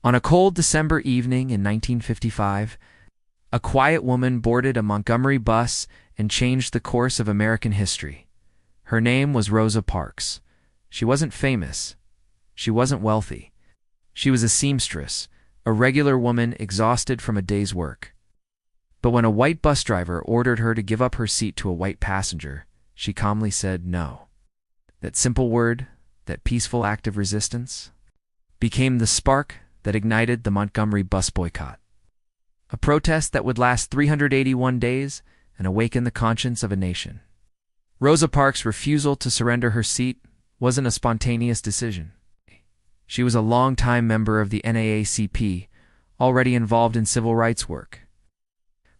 On a cold December evening in 1955, a quiet woman boarded a Montgomery bus and changed the course of American history. Her name was Rosa Parks. She wasn't famous. She wasn't wealthy. She was a seamstress, a regular woman exhausted from a day's work. But when a white bus driver ordered her to give up her seat to a white passenger, she calmly said no. That simple word, that peaceful act of resistance, became the spark that ignited the Montgomery bus boycott. A protest that would last 381 days and awaken the conscience of a nation. Rosa Parks' refusal to surrender her seat wasn't a spontaneous decision. She was a longtime member of the NAACP, already involved in civil rights work.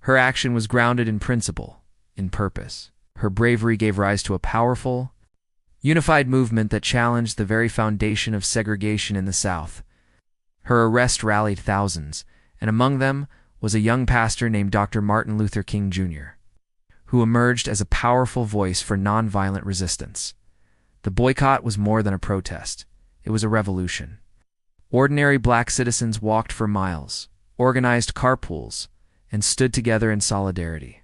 Her action was grounded in principle, in purpose. Her bravery gave rise to a powerful, unified movement that challenged the very foundation of segregation in the South. Her arrest rallied thousands, and among them was a young pastor named Dr. Martin Luther King Jr., who emerged as a powerful voice for nonviolent resistance. The boycott was more than a protest. It was a revolution. Ordinary black citizens walked for miles, organized carpools, and stood together in solidarity,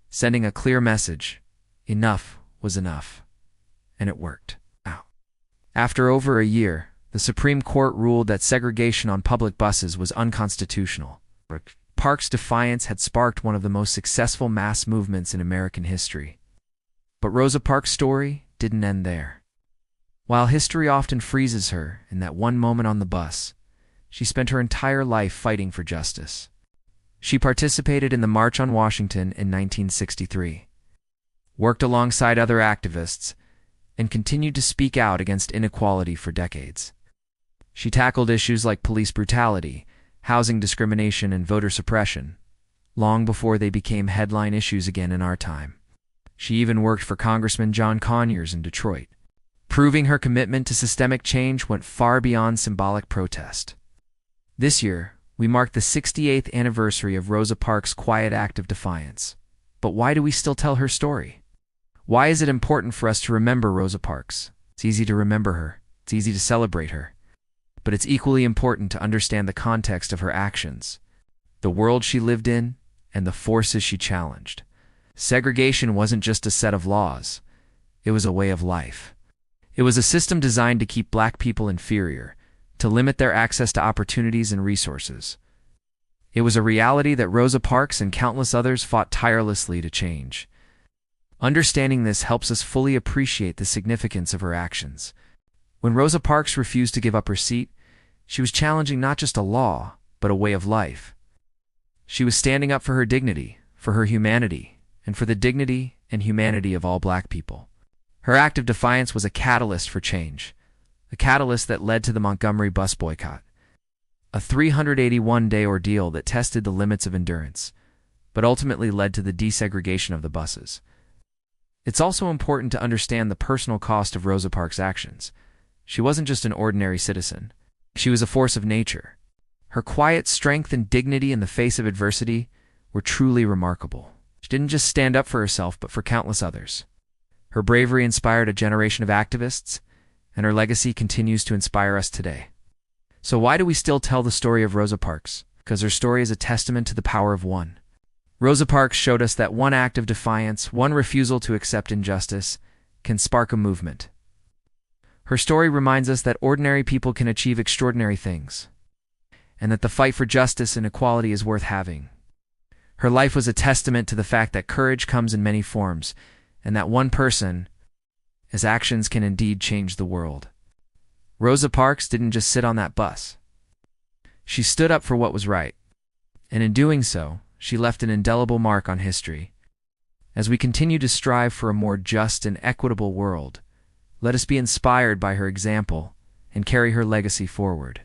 sending a clear message: enough was enough. And it worked. After over a year, the Supreme Court ruled that segregation on public buses was unconstitutional. Parks' defiance had sparked one of the most successful mass movements in American history. But Rosa Parks' story didn't end there. While history often freezes her in that one moment on the bus, she spent her entire life fighting for justice. She participated in the March on Washington in 1963, worked alongside other activists, and continued to speak out against inequality for decades. She tackled issues like police brutality, housing discrimination, and voter suppression, long before they became headline issues again in our time. She even worked for Congressman John Conyers in Detroit. Proving her commitment to systemic change went far beyond symbolic protest. This year, we mark the 68th anniversary of Rosa Parks' quiet act of defiance. But why do we still tell her story? Why is it important for us to remember Rosa Parks? It's easy to remember her. It's easy to celebrate her. But it's equally important to understand the context of her actions, the world she lived in, and the forces she challenged. Segregation wasn't just a set of laws. It was a way of life. It was a system designed to keep black people inferior, to limit their access to opportunities and resources. It was a reality that Rosa Parks and countless others fought tirelessly to change. Understanding this helps us fully appreciate the significance of her actions. When Rosa Parks refused to give up her seat, she was challenging not just a law, but a way of life. She was standing up for her dignity, for her humanity, and for the dignity and humanity of all black people. Her act of defiance was a catalyst for change, a catalyst that led to the Montgomery bus boycott, a 381-day ordeal that tested the limits of endurance, but ultimately led to the desegregation of the buses. It's also important to understand the personal cost of Rosa Parks' actions. She wasn't just an ordinary citizen. She was a force of nature. Her quiet strength and dignity in the face of adversity were truly remarkable. She didn't just stand up for herself, but for countless others. Her bravery inspired a generation of activists, and her legacy continues to inspire us today. So why do we still tell the story of Rosa Parks? Because her story is a testament to the power of one. Rosa Parks showed us that one act of defiance, one refusal to accept injustice, can spark a movement. Her story reminds us that ordinary people can achieve extraordinary things, and that the fight for justice and equality is worth having. Her life was a testament to the fact that courage comes in many forms, and that one person, his actions can indeed change the world. Rosa Parks didn't just sit on that bus. She stood up for what was right, and in doing so, she left an indelible mark on history. As we continue to strive for a more just and equitable world, let us be inspired by her example and carry her legacy forward.